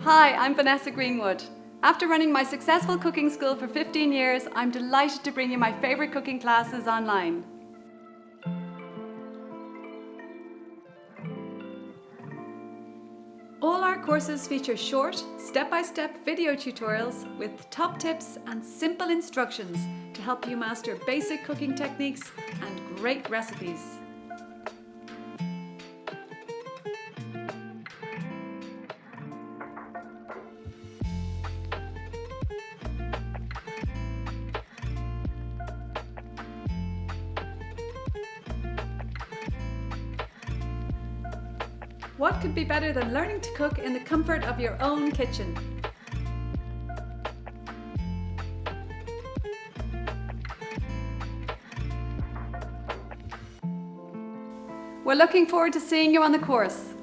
Hi, I'm Vanessa Greenwood. After running my successful cooking school for 15 years, I'm delighted to bring you my favourite cooking classes online. All our courses feature short, step-by-step video tutorials with top tips and simple instructions to help you master basic cooking techniques and great recipes. What could be better than learning to cook in the comfort of your own kitchen? We're looking forward to seeing you on the course.